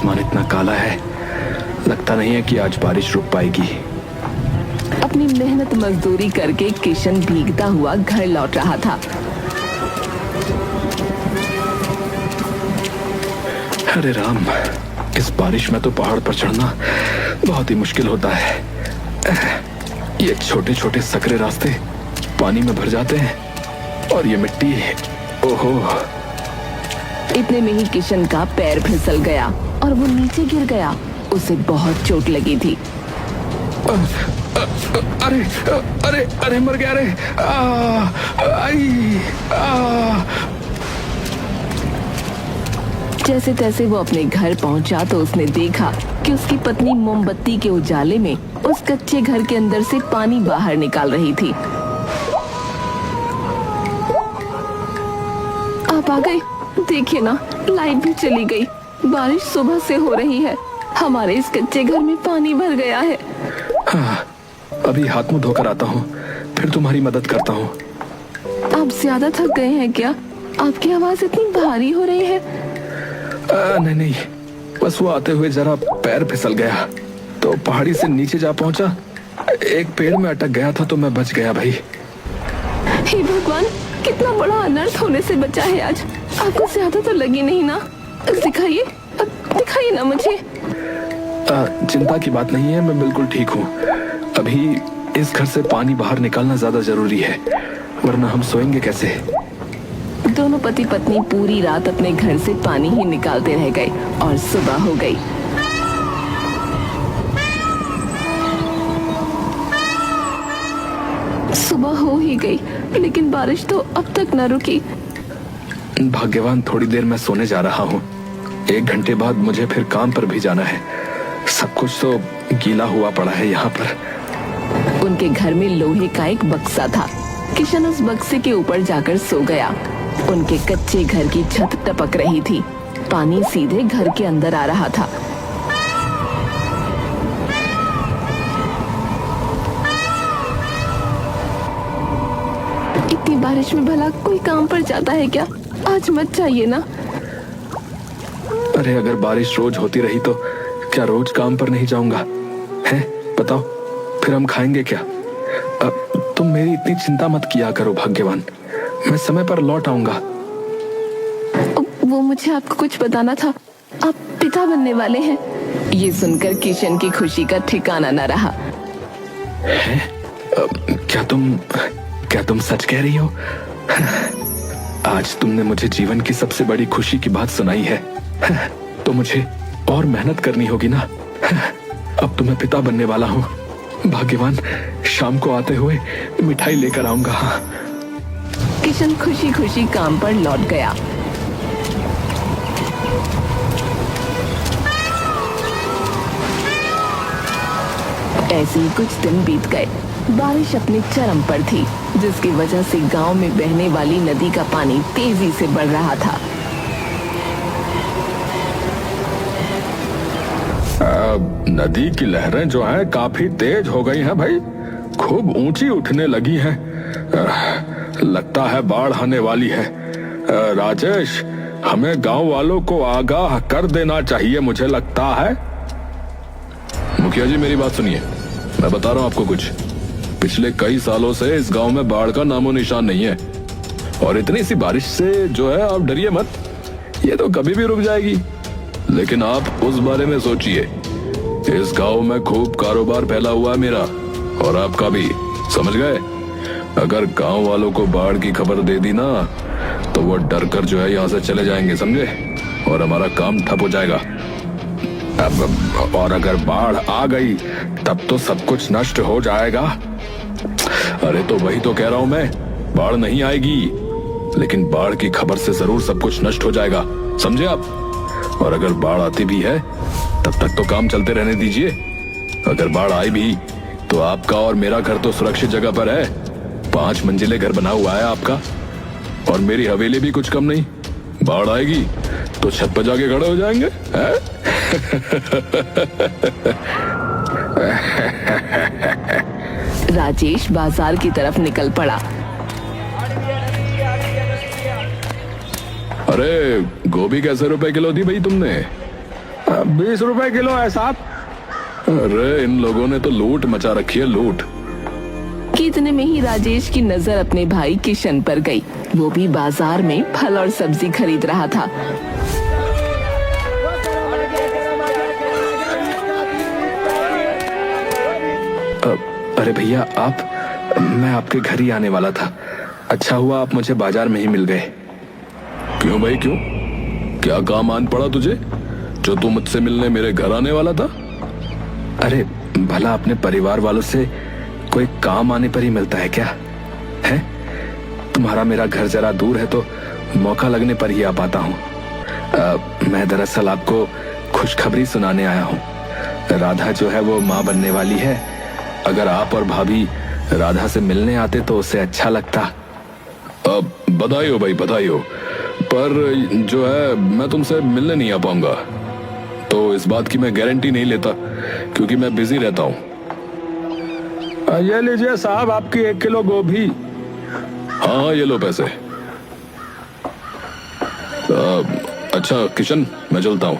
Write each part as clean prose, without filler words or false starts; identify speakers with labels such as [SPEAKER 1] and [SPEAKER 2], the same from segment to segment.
[SPEAKER 1] आसमान इतना काला है, लगता नहीं है कि आज बारिश रुक पाएगी।
[SPEAKER 2] अपनी मेहनत मजदूरी करके किशन भीगता हुआ घर लौट रहा था।
[SPEAKER 1] अरे राम, इस बारिश में तो पहाड़ पर चढ़ना बहुत ही मुश्किल होता है। ये छोटे छोटे सकरे रास्ते पानी में भर जाते हैं और ये मिट्टी, ओहो।
[SPEAKER 2] इतने में ही किशन का पैर फिसल गया और वो नीचे गिर गया। उसे बहुत चोट लगी थी।
[SPEAKER 1] अरे अरे अरे मर गया रे।
[SPEAKER 2] जैसे तैसे वो अपने घर पहुंचा तो उसने देखा कि उसकी पत्नी मोमबत्ती के उजाले में उस कच्चे घर के अंदर से पानी बाहर निकाल रही थी। आप आ गए? देखिए ना, लाइट भी चली गई। बारिश सुबह से हो रही है। हमारे इस कच्चे घर में पानी भर गया है।
[SPEAKER 1] हाँ, अभी हाथ मुंह धोकर आता हूँ, फिर तुम्हारी मदद करता हूँ।
[SPEAKER 2] आप ज्यादा थक गए हैं क्या? आपकी आवाज इतनी भारी हो रही है।
[SPEAKER 1] नहीं नहीं, बस वो आते हुए जरा पैर फिसल गया तो पहाड़ी से नीचे जा पहुंचा। एक पेड़ में अटक गया था तो मैं बच गया भाई।
[SPEAKER 2] हे भगवान, कितना बड़ा अनर्थ होने से बचा है आज। आपको ज्यादा तो लगी नहीं ना? दिखाइए, दिखाइए ना मुझे।
[SPEAKER 1] चिंता की बात नहीं है, मैं बिल्कुल ठीक हूँ। अभी इस घर से पानी बाहर निकालना ज्यादा जरूरी है, वरना हम सोएंगे कैसे।
[SPEAKER 2] दोनों पति पत्नी पूरी रात अपने घर से पानी ही निकालते रह गए और सुबह हो गई। सुबह हो ही गई, लेकिन बारिश तो अब तक न रुकी।
[SPEAKER 1] भाग्यवान, थोड़ी देर मैं सोने जा रहा हूँ। 1 घंटे बाद मुझे फिर काम पर भी जाना है। सब कुछ तो गीला हुआ पड़ा है यहाँ पर।
[SPEAKER 2] उनके घर में लोहे का एक बक्सा था। किशन उस बक्से के ऊपर जाकर सो गया। उनके कच्चे घर की छत टपक रही थी। पानी सीधे घर के अंदर आ रहा था। इतनी बारिश में भला कोई काम पर जाता है क्या? आज मत जाइए ना।
[SPEAKER 1] अरे अगर बारिश रोज होती रही तो क्या रोज काम पर नहीं जाऊंगा? हैं? बताओ, फिर हम खाएंगे क्या? तुम मेरी इतनी चिंता मत किया करो भाग्यवान, मैं समय पर लौट आऊंगा।
[SPEAKER 2] वो मुझे आपको कुछ बताना था। आप पिता बनने वाले हैं। ये सुनकर किशन की खुशी का ठिकाना न रहा।
[SPEAKER 1] हैं? क्या तुम सच कह रही हो? आज तुमने मुझे जीवन की सबसे बड़ी खुशी की बात सुनाई है। तो मुझे और मेहनत करनी होगी ना। अब तो मैं पिता बनने वाला हूँ। भाग्यवान, शाम को आते हुए मिठाई लेकर आऊंगा।
[SPEAKER 2] किशन खुशी खुशी काम पर लौट गया। ऐसे ही कुछ दिन बीत गए। बारिश अपने चरम पर थी, जिसकी वजह से गांव में बहने वाली नदी का पानी तेजी से बढ़ रहा था।
[SPEAKER 1] नदी की लहरें जो हैं काफी तेज हो गई हैं भाई, खूब ऊंची उठने लगी हैं। लगता है बाढ़ आने वाली है। राजेश, हमें गांव वालों को आगाह कर देना चाहिए, मुझे लगता है। मुखिया जी, मेरी बात सुनिए, मैं बता रहा हूँ आपको कुछ। पिछले कई सालों से इस गांव में बाढ़ का नामो निशान नहीं है, और इतनी सी बारिश से जो है आप डरिए मत, ये तो कभी भी रुक जाएगी। लेकिन आप उस बारे में सोचिए, इस गांव में खूब कारोबार फैला हुआ है मेरा और आपका भी, समझ गए? अगर गांव वालों को बाढ़ की खबर दे दी ना तो वो डर कर जो है यहाँ से चले जाएंगे, समझे? और हमारा काम ठप हो जाएगा। और अगर बाढ़ आ गई तब तो सब कुछ नष्ट हो जाएगा। अरे तो वही तो कह रहा हूं मैं, बाढ़ नहीं आएगी, लेकिन बाढ़ की खबर से जरूर सब कुछ नष्ट हो जाएगा, समझे आप? और अगर बाढ़ आती भी है तब तक तो काम चलते रहने दीजिए। अगर बाढ़ आई भी तो आपका और मेरा घर तो सुरक्षित जगह पर है। 5 मंजिले घर बना हुआ है आपका, और मेरी हवेली भी कुछ कम नहीं। बाढ़ आएगी तो छत पर जाके खड़े हो जाएंगे।
[SPEAKER 2] राजेश बाजार की तरफ निकल पड़ा।
[SPEAKER 1] अरे गोभी कैसे रुपए किलो दी भाई तुमने? 20 रुपए किलो है साहब। अरे इन लोगों ने तो लूट मचा रखी है, लूट।
[SPEAKER 2] कि इतने में ही राजेश की नजर अपने भाई किशन पर गई। वो भी बाजार में फल और सब्जी खरीद रहा था।
[SPEAKER 1] अरे भैया आप, मैं आपके घर ही आने वाला था। अच्छा हुआ आप मुझे बाजार में ही मिल गए। क्यों भाई क्यों? क्या काम आन पड़ा तुझे जो तू मुझसे मिलने मेरे घर आने वाला था? अरे भला अपने परिवार वालों से कोई काम आने पर ही मिलता है क्या? है तुम्हारा मेरा घर जरा दूर है तो मौका लगने पर ही आ पाता हूँ। मैं दरअसल आपको खुशखबरी सुनाने आया हूँ। राधा जो है वो माँ बनने वाली है। अगर आप और भाभी राधा से मिलने आते तो उसे अच्छा लगता। अब बधाई हो भाई, बधाई हो। पर जो है मैं तुमसे मिलने नहीं आ पाऊंगा, तो इस बात की मैं गारंटी नहीं लेता क्योंकि मैं बिजी रहता हूँ। ये लीजिए साहब आपकी 1 किलो गोभी। हाँ ये लो पैसे। अच्छा किशन मैं चलता हूँ।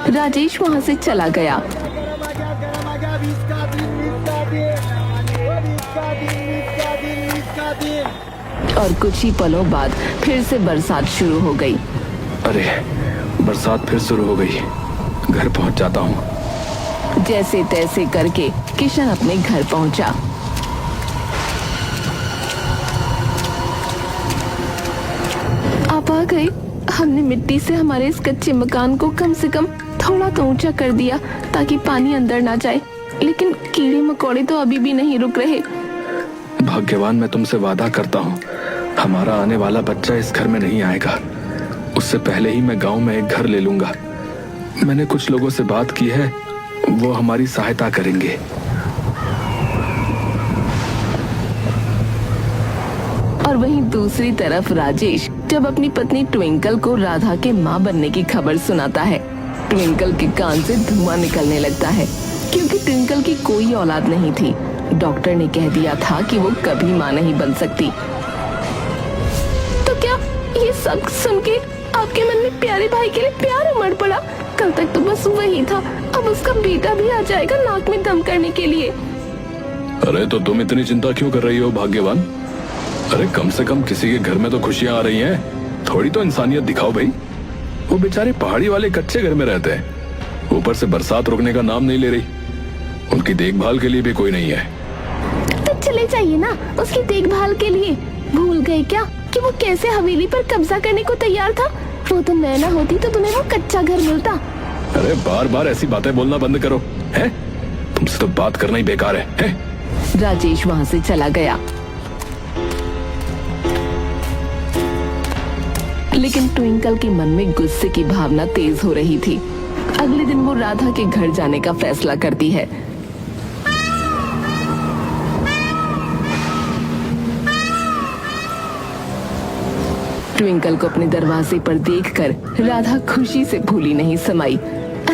[SPEAKER 2] राजेश वहाँ से चला गया। और कुछ ही पलों बाद फिर से बरसात शुरू हो गई।
[SPEAKER 1] अरे बरसात फिर शुरू हो गई। घर पहुंच जाता हूँ।
[SPEAKER 2] जैसे तैसे करके किशन अपने घर पहुंचा। आप आ गए। हमने मिट्टी से हमारे इस कच्चे मकान को कम से कम थोड़ा तो ऊंचा कर दिया ताकि पानी अंदर ना जाए, लेकिन कीड़े मकोड़े तो अभी भी नहीं रुक रहे।
[SPEAKER 1] भाग्यवान मैं तुमसे वादा करता हूँ हमारा आने वाला बच्चा इस घर में नहीं आएगा। उससे पहले ही मैं गांव में एक घर ले लूंगा। मैंने कुछ लोगों से बात की है, वो हमारी सहायता करेंगे।
[SPEAKER 2] और वहीं दूसरी तरफ राजेश जब अपनी पत्नी ट्विंकल को राधा के माँ बनने की खबर सुनाता है, ट्विंकल के कान से धुआं निकलने लगता है क्योंकि ट्विंकल की कोई औलाद नहीं थी। डॉक्टर ने कह दिया था कि वो कभी माँ नहीं बन सकती। तो क्या ये सब सुन के आपके मन में प्यारे भाई के लिए प्यार उमड़ पड़ा? कल तक तो बस वही था, अब उसका बेटा भी आ जाएगा नाक में दम करने के लिए।
[SPEAKER 1] अरे तो तुम इतनी चिंता क्यों कर रही हो भाग्यवान? अरे कम से कम किसी के घर में तो खुशियां आ रही हैं। थोड़ी तो इंसानियत दिखाओ भाई। वो बेचारे पहाड़ी वाले कच्चे घर में रहते हैं, ऊपर से बरसात रुकने का नाम नहीं ले रही। उनकी देखभाल के लिए भी कोई नहीं है।
[SPEAKER 2] तो चले जाइए ना उसकी देखभाल के लिए। भूल गए क्या कि वो कैसे हवेली पर कब्जा करने को तैयार था? वो तो मैं ना होती तो तुम्हें वो कच्चा घर मिलता।
[SPEAKER 1] अरे बार बार ऐसी बातें बोलना बंद करो। हैं? तुमसे तो बात करना ही बेकार है?
[SPEAKER 2] राजेश वहाँ से चला गया। लेकिन ट्विंकल के मन में गुस्से की भावना तेज हो रही थी। अगले दिन वो राधा के घर जाने का फैसला करती है। ट्विंकल को अपने दरवाजे पर देखकर राधा खुशी से भूली नहीं समाई।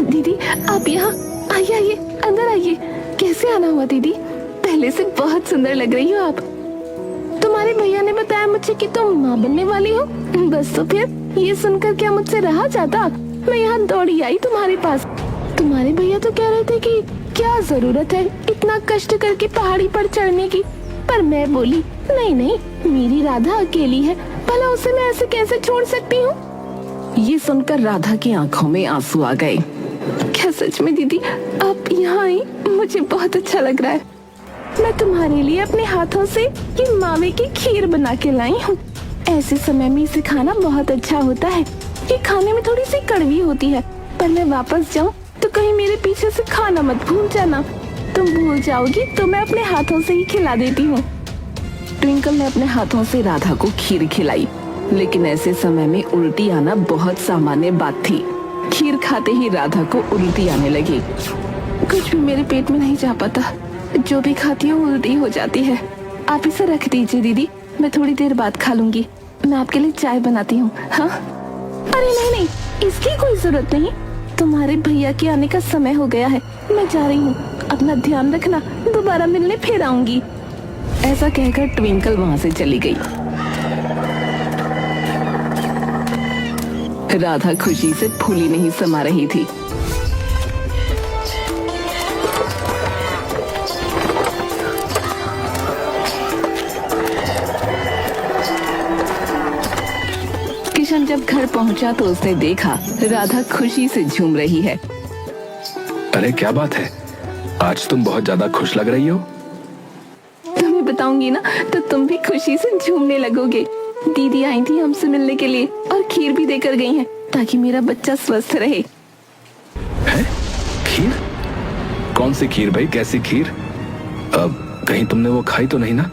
[SPEAKER 2] दीदी आप यहाँ आइए, आइए अंदर आइए। कैसे आना हुआ दीदी? पहले से बहुत सुंदर लग रही हो आप। तुम्हारे भैया ने बताया मुझे कि तुम माँ बनने वाली हो। बस तो फिर ये सुनकर क्या मुझसे रहा जाता? मैं यहाँ दौड़ी आई तुम्हारे पास। तुम्हारे भैया तो कह रहे थे कि क्या जरूरत है इतना कष्ट करके पहाड़ी पर चढ़ने की, पर मैं बोली नहीं नहीं, मेरी राधा अकेली है, भला उसे मैं ऐसे कैसे छोड़ सकती हूँ? ये सुनकर राधा की आंखों में आंसू आ गए। क्या सच में दीदी आप यहाँ आई? मुझे बहुत अच्छा लग रहा है। मैं तुम्हारे लिए अपने हाथों से ये मावे की खीर बना के लाई हूँ। ऐसे समय में इसे खाना बहुत अच्छा होता है। ये खाने में थोड़ी सी कड़वी होती है, पर मैं वापस जाऊँ तो कहीं मेरे पीछे से खाना मत भूल जाना। तुम भूल जाओगी तो मैं अपने हाथों से ही खिला देती हूँ। ट्विंकल ने अपने हाथों से राधा को खीर खिलाई, लेकिन ऐसे समय में उल्टी आना बहुत सामान्य बात थी। खीर खाते ही राधा को उल्टी आने लगी। कुछ भी मेरे पेट में नहीं जा पाता, जो भी खाती हूँ उल्टी हो जाती है। आप इसे रख दीजिए दीदी, मैं थोड़ी देर बाद खा लूंगी। मैं आपके लिए चाय बनाती हूँ। हाँ? अरे नहीं नहीं, इसकी कोई जरूरत नहीं। तुम्हारे भैया के आने का समय हो गया है, मैं जा रही हूँ। अपना ध्यान रखना, दोबारा मिलने फिर आऊंगी। ऐसा कहकर ट्विंकल वहाँ से चली गई। राधा खुशी से फूली नहीं समा रही थी। किशन जब घर पहुंचा तो उसने देखा राधा खुशी से झूम रही है।
[SPEAKER 1] अरे क्या बात है, आज तुम बहुत ज्यादा खुश लग रही हो।
[SPEAKER 2] तुम्हें बताऊंगी ना तो तुम भी खुशी से झूमने लगोगे। दीदी आई थी हमसे मिलने के लिए और खीर भी देकर गई हैं ताकि मेरा बच्चा स्वस्थ रहे।
[SPEAKER 1] है? खीर? कौन सी खीर भाई, कैसी खीर? अब कहीं तुमने वो खाई तो नहीं ना?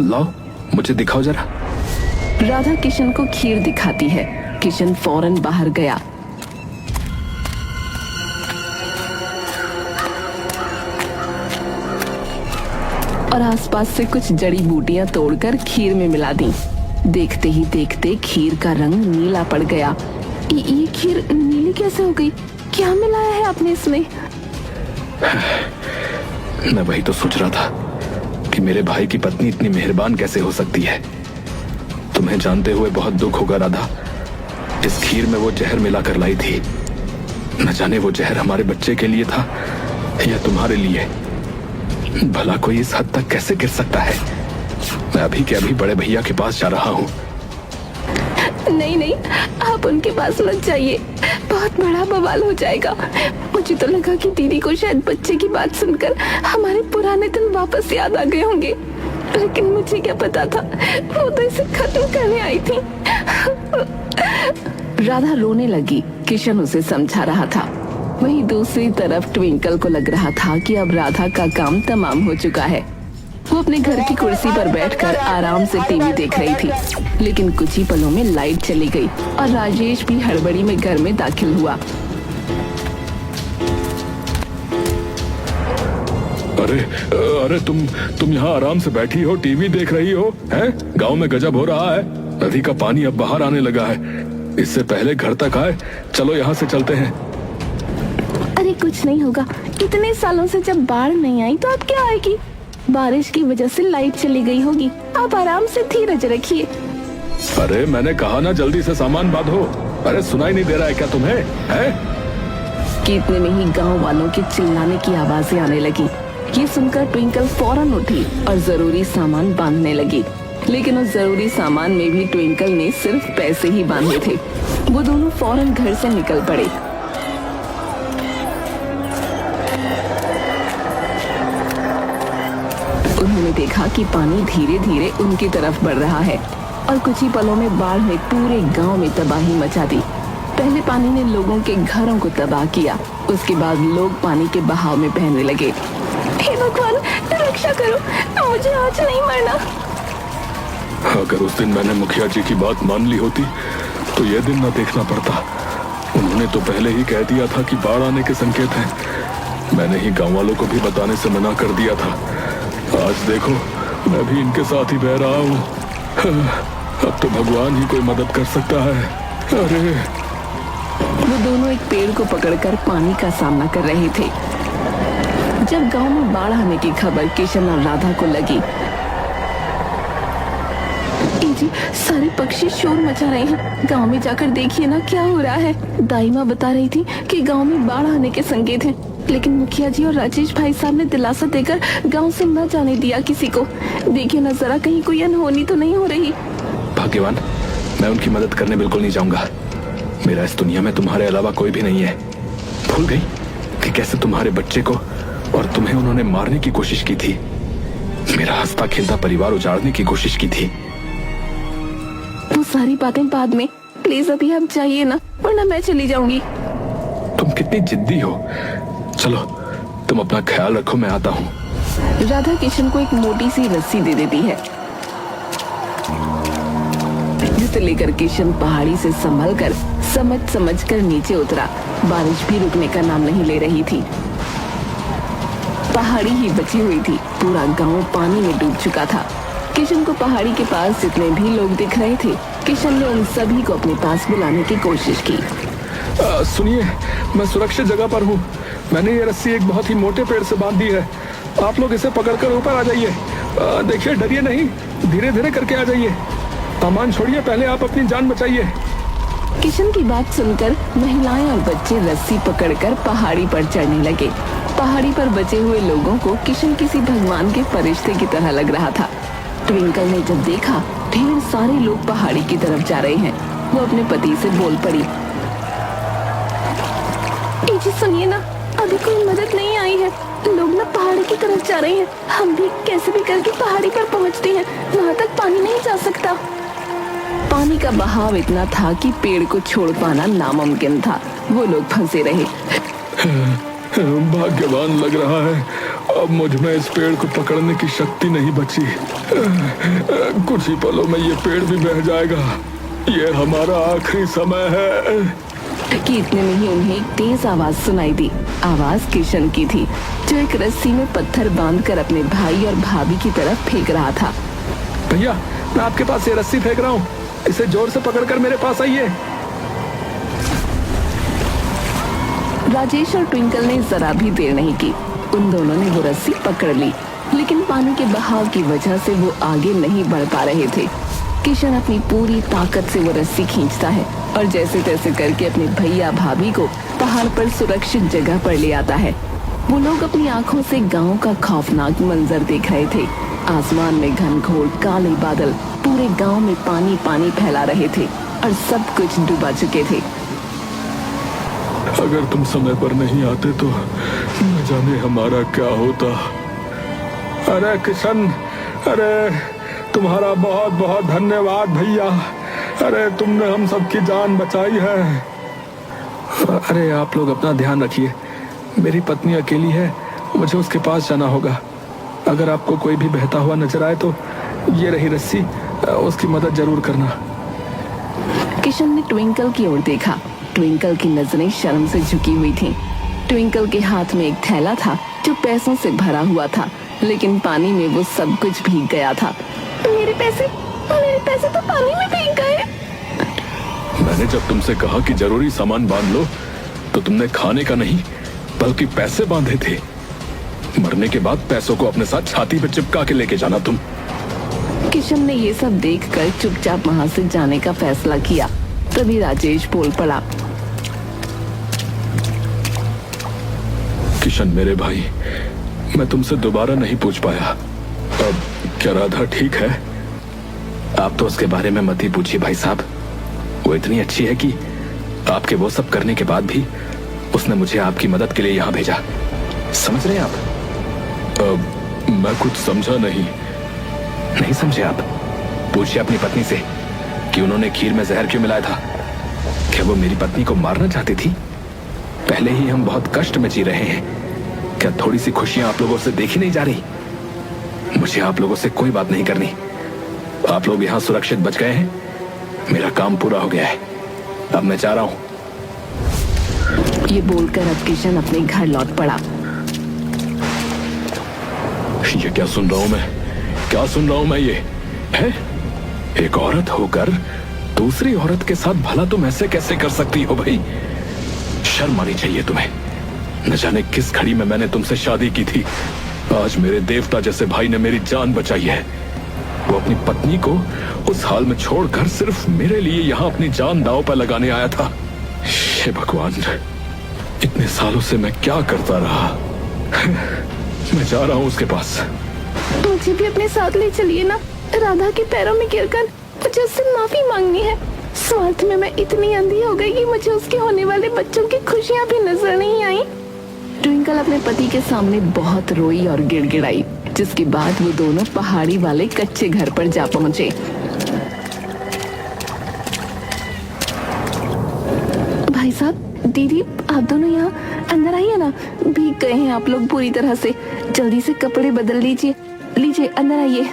[SPEAKER 1] लाओ मुझे दिखाओ जरा।
[SPEAKER 2] राधा किशन को खीर दिखाती है। किशन फौरन बाहर गया। और आसपास से कुछ जड़ी बूटियां तोड़कर खीर में मिला दी। देखते ही देखते खीर का रंग नीला पड़ गया। ये खीर नीली कैसे हो गई? क्या मिलाया है आपने इसमें?
[SPEAKER 1] मैं वही तो सोच रहा था कि मेरे भाई की पत्नी इतनी मेहरबान कैसे हो सकती है। तुम्हें जानते हुए बहुत दुख होगा राधा। इस खीर में वो जहर मिला कर लाई थी। न जाने वो जहर हमारे बच्चे के लिए था या तुम्हारे लिए। भला कोई इस हद तक कैसे गिर सकता है? मैं अभी के अभी बड़े भैया के पास जा रहा हूँ।
[SPEAKER 2] नहीं नहीं, आप उनके पास मत जाइए, बहुत बड़ा बवाल हो जाएगा। मुझे तो लगा कि दीदी को शायद बच्चे की बात सुनकर हमारे पुराने दिन वापस याद आ गए होंगे, लेकिन मुझे क्या पता था, वो तो इसे खत्म करने आई थी। राधा रोने लगी। किशन उसे समझा रहा था। वहीं दूसरी तरफ ट्विंकल को लग रहा था कि अब राधा का काम तमाम हो चुका है। वो अपने घर की कुर्सी पर बैठकर आराम से टीवी देख रही थी, लेकिन कुछ ही पलों में लाइट चली गई और राजेश भी हड़बड़ी में घर में दाखिल हुआ।
[SPEAKER 1] अरे अरे तुम यहाँ आराम से बैठी हो, टीवी देख रही हो, हैं? गांव में गजब हो रहा है। नदी का पानी अब बाहर आने लगा है। इससे पहले घर तक आए, चलो यहाँ से चलते हैं।
[SPEAKER 2] अरे कुछ नहीं होगा, इतने सालों से जब बाढ़ नहीं आई तो अब क्या आएगी? बारिश की वजह से लाइट चली गई होगी। आप आराम से धीरज रखिए।
[SPEAKER 1] अरे मैंने कहा ना जल्दी से सामान बांधो। अरे सुनाई नहीं दे रहा है क्या तुम्हें? है?
[SPEAKER 2] कि इतने में ही गांव वालों के चिल्लाने की आवाजें आने लगी। ये सुनकर ट्विंकल फौरन उठी और जरूरी सामान बांधने लगी, लेकिन उस जरूरी सामान में भी ट्विंकल ने सिर्फ पैसे ही बांधे थे। वो दोनों फौरन घर से निकल पड़े। उन्होंने देखा कि पानी धीरे धीरे उनकी तरफ बढ़ रहा है और कुछ ही पलों में बाढ़ ने पूरे गांव में तबाही मचा दी। पहले पानी ने लोगों के घरों को तबाह किया, उसके बाद लोग पानी के बहाव में बहने लगे। हे भगवान, रक्षा करो, मुझे आज नहीं मरना।
[SPEAKER 1] अगर उस दिन मैंने मुखिया जी की बात मान ली होती तो ये दिन न देखना पड़ता। उन्होंने तो पहले ही कह दिया था कि बाढ़ आने के संकेत हैं। मैंने ही गांव वालों को भी बताने से मना कर दिया था। आज देखो मैं भी इनके साथ ही बह रहा हूँ। अब तो भगवान ही कोई मदद कर सकता है। अरे
[SPEAKER 2] वो दोनों एक पेड़ को पकड़कर पानी का सामना कर रहे थे। जब गांव में बाढ़ आने की खबर किशन और राधा को लगी, जी सारे पक्षी शोर मचा रहे हैं, गांव में जाकर देखिए ना क्या हो रहा है। दाई माँ बता रही थी कि गांव में बाढ़ आने के संकेत हैं, लेकिन मुखिया जी और राजेश भाई साहब ने दिलासा देकर गांव से न जाने दिया किसी को। देखिए ना जरा, कहीं कोई अनहोनी तो नहीं हो रही।
[SPEAKER 1] भाग्यवान, मैं उनकी मदद करने बिल्कुल नहीं जाऊंगा। मेरा इस दुनिया में तुम्हारे अलावा कोई भी नहीं है। भूल गई कि कैसे तुम्हारे बच्चे को और तुम्हें उन्होंने मारने की कोशिश की थी। मेरा हंसता खेलता परिवार उजाड़ने की कोशिश की थी।
[SPEAKER 2] वो सारी बातें बाद में, प्लीज अभी आप जाइए ना, वरना मैं चली जाऊंगी।
[SPEAKER 1] तुम कितनी जिद्दी हो। चलो तुम अपना ख्याल रखो, मैं आता हूँ।
[SPEAKER 2] राधा किशन को एक मोटी सी रस्सी दे देती है, जिसे लेकर किशन पहाड़ी से संभल कर समझ कर नीचे उतरा। बारिश भी रुकने का नाम नहीं ले रही थी। पहाड़ी ही बची हुई थी, पूरा गांव पानी में डूब चुका था। किशन को पहाड़ी के पास जितने भी लोग दिख रहे थे, किशन ने उन सभी को अपने पास बुलाने की कोशिश की।
[SPEAKER 1] सुनिए, मैं सुरक्षित जगह पर हूँ। मैंने ये रस्सी एक बहुत ही मोटे पेड़ से बांध दी है। आप लोग इसे पकड़कर ऊपर आ जाइए। देखिए, डरिए नहीं, धीरे धीरे करके आ जाइए। सामान छोड़िए, पहले आप अपनी जान बचाइए।
[SPEAKER 2] किशन की बात सुनकर महिलाएं और बच्चे रस्सी पकड़कर पहाड़ी पर चढ़ने लगे। पहाड़ी पर बचे हुए लोगों को किशन किसी भगवान के फरिश्ते की तरह लग रहा था। ट्विंकल ने जब देखा ढेर सारे लोग पहाड़ी की तरफ जा रहे हैं, वो अपने पति से बोल पड़ी। जी सुनिए ना, अभी कोई मदद नहीं आई है। लोग ना पहाड़ी की तरफ जा रहे हैं। हम भी कैसे भी करके पहाड़ी पर पहुंचते हैं, वहां तक पानी नहीं जा सकता। पानी का बहाव इतना था कि पेड़ को छोड़ पाना नामुमकिन था। वो लोग फंसे रहे।
[SPEAKER 1] भाग्यवान लग रहा है, अब मुझ में इस पेड़ को पकड़ने की शक्ति नहीं बची। कुछ ही पलों में ये पेड़ भी बह जाएगा। ये हमारा आखिरी समय है।
[SPEAKER 2] कि इतने में ही उन्हें एक तेज आवाज सुनाई दी। आवाज किशन की थी, जो एक रस्सी में पत्थर बांधकर अपने भाई और भाभी की तरफ फेंक रहा था।
[SPEAKER 1] भैया, मैं आपके पास ये रस्सी फेंक रहा हूँ, इसे जोर से पकड़कर मेरे पास आइए।
[SPEAKER 2] राजेश और ट्विंकल ने जरा भी देर नहीं की। उन दोनों ने वो रस्सी पकड़ ली, लेकिन पानी के बहाव की वजह से वो आगे नहीं बढ़ पा रहे थे। किशन अपनी पूरी ताकत से वो रस्सी खींचता है और जैसे तैसे करके अपने भैया भाभी को पहाड़ पर सुरक्षित जगह पर ले आता है। वो लोग अपनी आंखों से गांव का खौफनाक मंजर देख रहे थे। आसमान में घनघोर काले बादल पूरे गांव में पानी पानी फैला रहे थे और सब कुछ डूबा चुके थे।
[SPEAKER 1] अगर तुम समय पर नहीं आते तो न जाने हमारा क्या होता। अरे किशन, अरे तुम्हारा बहुत बहुत धन्यवाद भैया। अरे तुमने हम सबकी जान बचाई है। अरे आप लोग अपना ध्यान रखिए, मेरी पत्नी अकेली है, मुझे उसके पास जाना होगा। अगर आपको कोई भी बहता हुआ नजर आए तो ये रही रस्सी, उसकी मदद जरूर करना।
[SPEAKER 2] किशन ने ट्विंकल की ओर देखा। ट्विंकल की नजरें शर्म से झुकी हुई थीं। ट्विंकल के हाथ में एक थैला था जो पैसों से भरा हुआ था, लेकिन पानी में वो सब कुछ भीग गया था। मेरे पैसे तो पानी में भीग गए।
[SPEAKER 1] मैंने जब तुमसे कहा कि जरूरी सामान बांध लो तो तुमने खाने का नहीं बल्कि पैसे बांधे थे। मरने के बाद पैसों को अपने साथ छाती पे चिपका के लेके जाना तुम।
[SPEAKER 2] किशन ने ये सब देखकर चुपचाप वहां से जाने का फैसला किया। तभी राजेश बोल पड़ा।
[SPEAKER 1] किशन मेरे भाई, मैं तुमसे दोबारा नहीं पूछ पाया। अब क्या राधा ठीक है?
[SPEAKER 3] आप तो उसके बारे में मत ही पूछिए भाई साहब। वो इतनी अच्छी है कि आपके वो सब करने के बाद भी उसने मुझे आपकी मदद के लिए यहाँ भेजा। समझ रहे हैं आप?
[SPEAKER 1] मैं कुछ समझा नहीं।
[SPEAKER 3] नहीं समझे आप? पूछिए अपनी पत्नी से कि उन्होंने खीर में जहर क्यों मिलाया था। क्या वो मेरी पत्नी को मारना चाहती थी? पहले ही हम बहुत कष्ट में जी रहे हैं, क्या थोड़ी सी खुशियां आप लोगों से देखी नहीं जा रही? मुझे आप लोगों से कोई बात नहीं करनी। आप लोग यहाँ सुरक्षित बच गए हैं, मेरा काम पूरा हो गया है, अब मैं जा रहा हूँ।
[SPEAKER 2] ये बोलकर अब किशन अपने घर लौट पड़ा।
[SPEAKER 1] ये क्या सुन रहा हूँ मैं? क्या सुन रहा हूँ मैं? ये है एक औरत होकर दूसरी औरत के साथ भला तुम ऐसे कैसे कर सकती हो भाई? शर्म आनी चाहिए तुम्हें। न जाने किस घड़ी में मैंने तुमसे शादी की थी। आज मेरे देवता जैसे भाई ने मेरी जान बचाई है। वो अपनी पत्नी को उस हाल में छोड़कर सिर्फ मेरे लिए यहाँ अपनी जान दांव पर लगाने आया था। हे भगवान, इतने सालों से मैं क्या करता रहा। मैं जा रहा हूँ उसके पास।
[SPEAKER 2] मुझे भी अपने साथ ले चलिए ना। राधा के पैरों में गिरकर मुझे उससे माफी मांगनी है। स्वार्थ में मैं इतनी अंधी हो गई कि मुझे उसके होने वाले बच्चों की खुशियाँ भी नजर नहीं आई। ट्विंकल अपने पति के सामने बहुत रोई और गिड़गिड़ाई, जिसके बाद वो दोनों पहाड़ी वाले कच्चे घर पर जा पहुंचे। भाई साहब, दीदी, आप दोनों यहाँ अंदर आइए ना। भीग गए हैं आप लोग पूरी तरह से। जल्दी से कपड़े बदल लीजिए। लीजिए, अंदर आइए।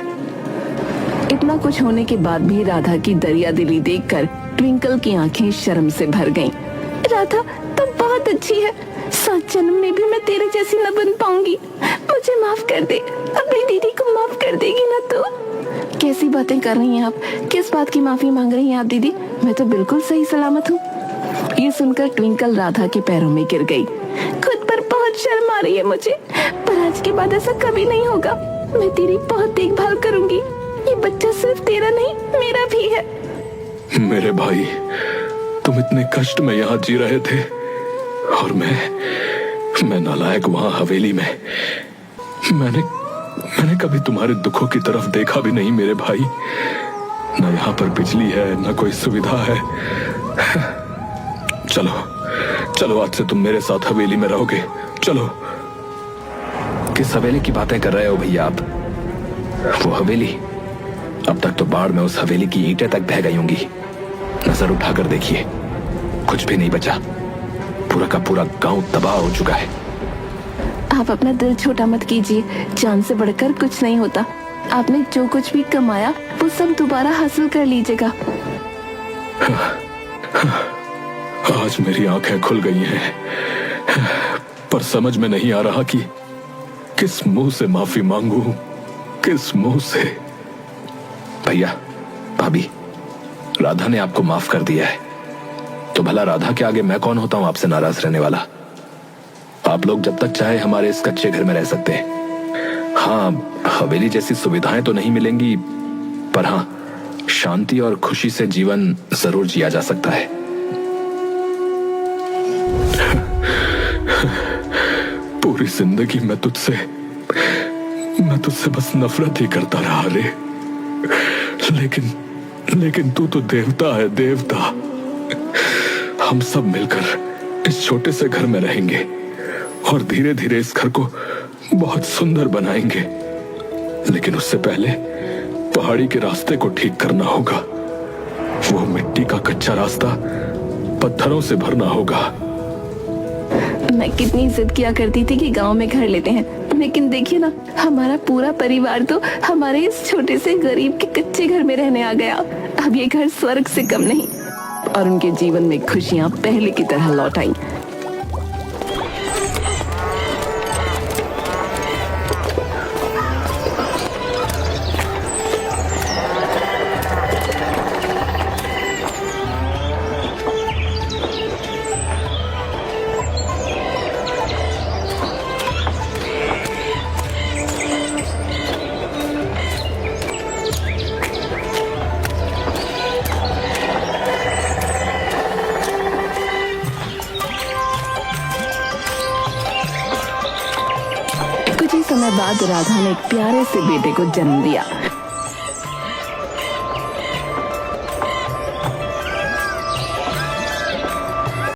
[SPEAKER 2] इतना कुछ होने के बाद भी राधा की दरिया दिली देखकर ट्विंकल की आंखें शर्म से भर गईं। राधा, तुम बहुत अच्छी है। 7 जन्म में भी मैं तेरे जैसी न बन पाऊंगी। मुझे माफ कर दे। अपनी दीदी को माफ कर देगी ना तू? कैसी बातें कर रही हैं आप? किस बात की माफी मांग रही हैं आप दीदी? मैं तो बिल्कुल सही सलामत हूँ। ये सुनकर ट्विंकल राधा के पैरों में गिर गई। खुद पर बहुत शर्म आ रही है मुझे, पर आज के बाद ऐसा कभी नहीं होगा। मैं तेरी बहुत देखभाल करूंगी। ये बच्चा सिर्फ तेरा नहीं, मेरा भी है।
[SPEAKER 1] मेरे भाई, तुम इतने कष्ट में यहाँ जी रहे थे और मैं नालायक वहां हवेली में। मैंने कभी तुम्हारे दुखों की तरफ देखा भी नहीं मेरे भाई। न यहाँ पर बिजली है, न कोई सुविधा है। चलो चलो, आज से तुम मेरे साथ हवेली में रहोगे। चलो।
[SPEAKER 3] किस हवेली की बातें कर रहे हो भैया आप? वो हवेली, अब तक तो बाढ़ में उस हवेली की ईंटें तक बह गई होंगी। नजर उठाकर देखिए, कुछ भी नहीं बचा। पूरा का पूरा गांव तबाह हो चुका है।
[SPEAKER 2] आप अपना दिल छोटा मत कीजिए, जान से बढ़कर कुछ नहीं होता। आपने जो कुछ भी कमाया वो सब दोबारा हासिल कर लीजिएगा।
[SPEAKER 1] आज मेरी आंखें खुल गई हैं, पर समझ में नहीं आ रहा कि किस मुंह से माफी मांगू, किस मुंह से।
[SPEAKER 3] भैया, भाभी, राधा ने आपको माफ कर दिया है, तो भला राधा के आगे मैं कौन होता हूं आपसे नाराज रहने वाला। आप लोग जब तक चाहे हमारे इस कच्चे घर में रह सकते हैं। हाँ, हवेली जैसी सुविधाएं तो नहीं मिलेंगी, पर हाँ, शांति और खुशी से जीवन जरूर जिया जा सकता है।
[SPEAKER 1] पूरी जिंदगी मैं तुझसे बस नफरत ही करता रहा रे। लेकिन तू तो देवता है, देवता। हम सब मिलकर इस छोटे से घर में रहेंगे और धीरे धीरे इस घर को बहुत सुंदर बनाएंगे। लेकिन उससे पहले पहाड़ी के रास्ते को ठीक करना होगा। वो मिट्टी का कच्चा रास्ता पत्थरों से भरना होगा।
[SPEAKER 2] मैं कितनी जिद किया करती थी कि गांव में घर लेते हैं, लेकिन देखिए ना, हमारा पूरा परिवार तो हमारे इस छोटे से गरीब के कच्चे घर में रहने आ गया। अब ये घर स्वर्ग से कम नहीं, और उनके जीवन में खुशियां पहले की तरह लौट आई। कुछ ही समय बाद राधा ने एक प्यारे से बेटे को जन्म दिया।